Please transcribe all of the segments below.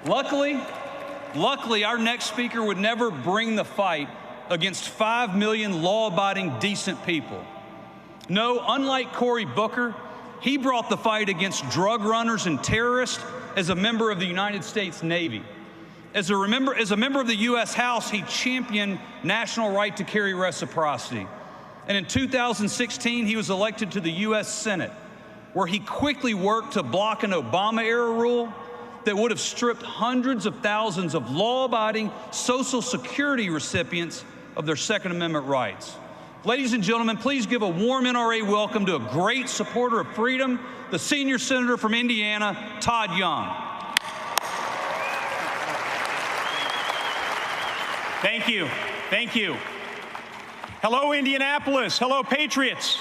Luckily, our next speaker would never bring the fight against 5 million law-abiding, decent people. No, unlike Cory Booker, he brought the fight against drug runners and terrorists as a member of the United States Navy. As a member of the U.S. House, he championed national right to carry reciprocity. And in 2016, he was elected to the U.S. Senate, where he quickly worked to block an Obama-era rule that would have stripped hundreds of thousands of law-abiding Social Security recipients of their Second Amendment rights. Ladies and gentlemen, please give a warm NRA welcome to a great supporter of freedom, the senior senator from Indiana, Todd Young. Thank you. Thank you. Hello, Indianapolis. Hello, Patriots.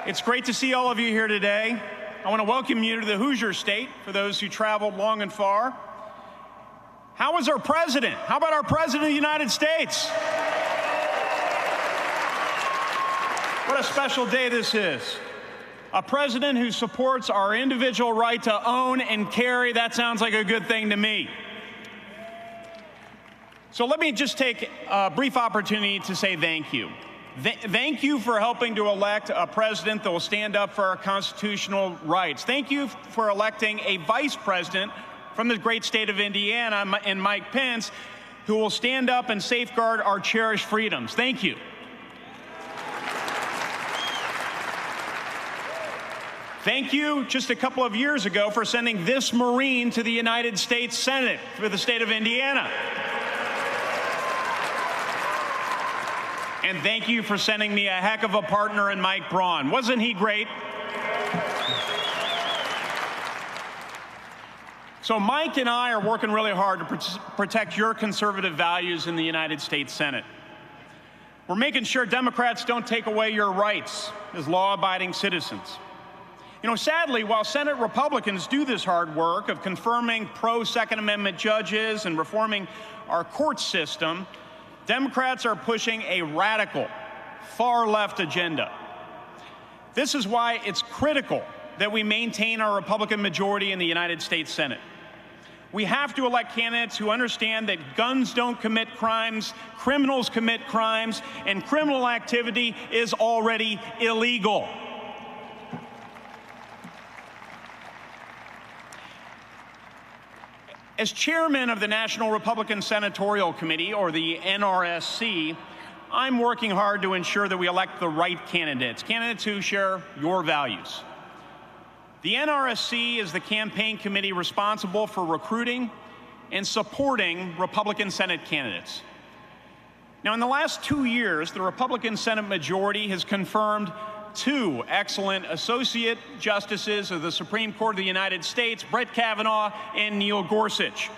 It's great to see all of you here today. I want to welcome you to the Hoosier State, for those who traveled long and far. How is our president? How about our president of the United States? What a special day this is. A president who supports our individual right to own and carry. That sounds like a good thing to me. So let me just take a brief opportunity to say thank you. Thank you for helping to elect a president that will stand up for our constitutional rights. Thank you for electing a vice president from the great state of Indiana, and Mike Pence, who will stand up and safeguard our cherished freedoms. Thank you. Thank you, just a couple of years ago, for sending this Marine to the United States Senate for the state of Indiana. And thank you for sending me a heck of a partner in Mike Braun. Wasn't he great? So Mike and I are working really hard to protect your conservative values in the United States Senate. We're making sure Democrats don't take away your rights as law-abiding citizens. You know, sadly, while Senate Republicans do this hard work of confirming pro-Second Amendment judges and reforming our court system, Democrats are pushing a radical, far-left agenda. This is why it's critical that we maintain our Republican majority in the United States Senate. We have to elect candidates who understand that guns don't commit crimes, criminals commit crimes, and criminal activity is already illegal. As chairman of the National Republican Senatorial Committee, or the NRSC, I'm working hard to ensure that we elect the right candidates who share your values. The NRSC is the campaign committee responsible for recruiting and supporting Republican Senate candidates. Now, in the last 2 years, the Republican Senate majority has confirmed 2 excellent associate justices of the Supreme Court of the United States, Brett Kavanaugh and Neil Gorsuch.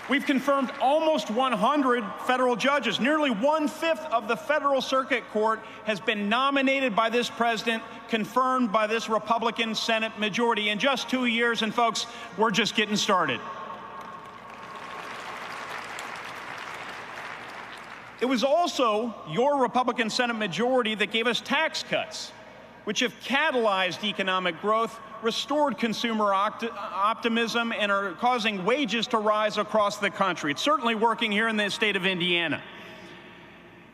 We've confirmed almost 100 federal judges. Nearly 1/5 of the federal circuit court has been nominated by this president, confirmed by this Republican Senate majority in just 2 years, and folks, we're just getting started. It was also your Republican Senate majority that gave us tax cuts, which have catalyzed economic growth, restored consumer optimism, and are causing wages to rise across the country. It's certainly working here in the state of Indiana.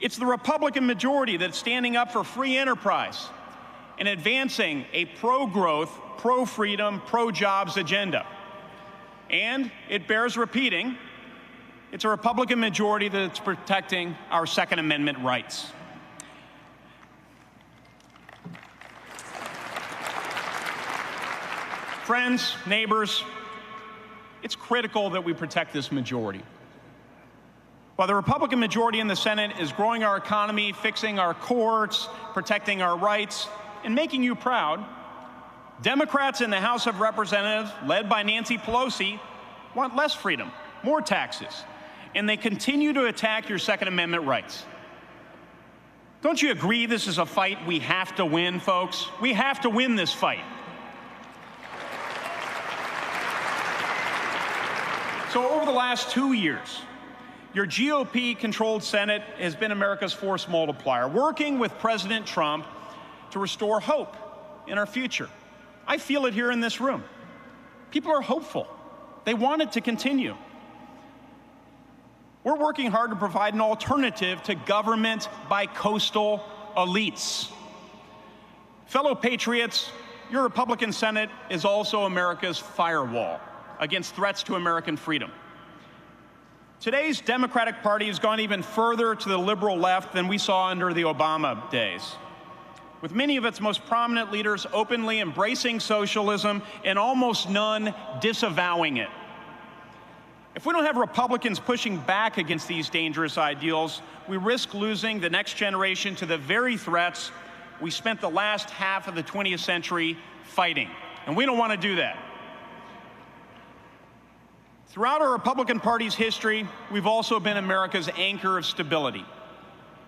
It's the Republican majority that's standing up for free enterprise and advancing a pro-growth, pro-freedom, pro-jobs agenda. And it bears repeating, it's a Republican majority that's protecting our Second Amendment rights. Friends, neighbors, it's critical that we protect this majority. While the Republican majority in the Senate is growing our economy, fixing our courts, protecting our rights, and making you proud, Democrats in the House of Representatives, led by Nancy Pelosi, want less freedom, more taxes, and they continue to attack your Second Amendment rights. Don't you agree this is a fight we have to win, folks? We have to win this fight. So over the last 2 years, your GOP-controlled Senate has been America's force multiplier, working with President Trump to restore hope in our future. I feel it here in this room. People are hopeful. They want it to continue. We're working hard to provide an alternative to government by coastal elites. Fellow patriots, your Republican Senate is also America's firewall against threats to American freedom. Today's Democratic Party has gone even further to the liberal left than we saw under the Obama days, with many of its most prominent leaders openly embracing socialism and almost none disavowing it. If we don't have Republicans pushing back against these dangerous ideals, we risk losing the next generation to the very threats we spent the last half of the 20th century fighting, and we don't want to do that. Throughout our Republican Party's history, we've also been America's anchor of stability.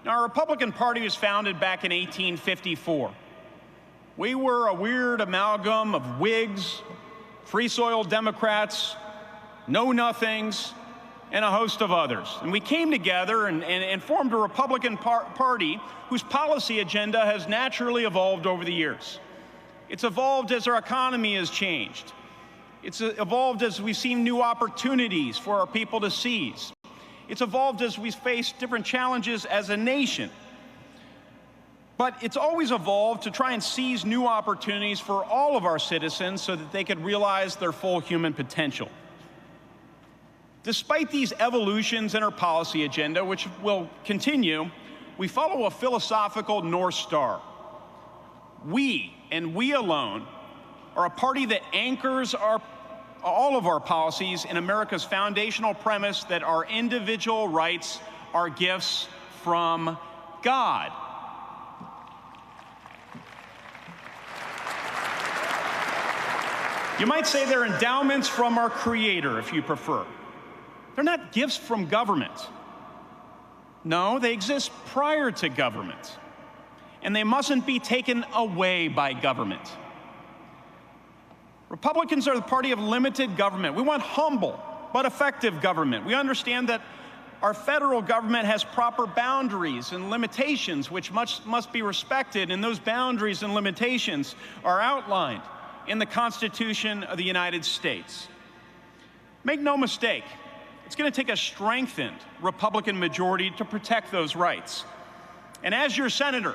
Now, our Republican Party was founded back in 1854. We were a weird amalgam of Whigs, Free Soil Democrats, Know-Nothings, and a host of others. And we came together and formed a Republican Party whose policy agenda has naturally evolved over the years. It's evolved as our economy has changed. It's evolved as we've seen new opportunities for our people to seize. It's evolved as we've faced different challenges as a nation. But it's always evolved to try and seize new opportunities for all of our citizens so that they could realize their full human potential. Despite these evolutions in our policy agenda, which will continue, we follow a philosophical North Star. We, and we alone, are a party that anchors all of our policies in America's foundational premise that our individual rights are gifts from God. You might say they're endowments from our Creator, if you prefer. They're not gifts from government. No, they exist prior to government, and they mustn't be taken away by government. Republicans are the party of limited government. We want humble but effective government. We understand that our federal government has proper boundaries and limitations which must be respected, and those boundaries and limitations are outlined in the Constitution of the United States. Make no mistake, it's going to take a strengthened Republican majority to protect those rights. And as your senator,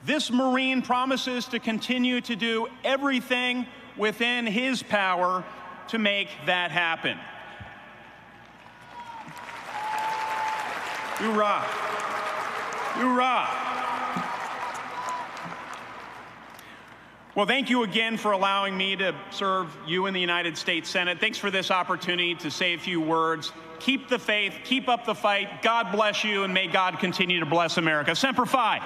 this Marine promises to continue to do everything within his power to make that happen. Hoorah! Hoorah! Well, thank you again for allowing me to serve you in the United States Senate. Thanks for this opportunity to say a few words. Keep the faith, keep up the fight. God bless you, and may God continue to bless America. Semper Fi.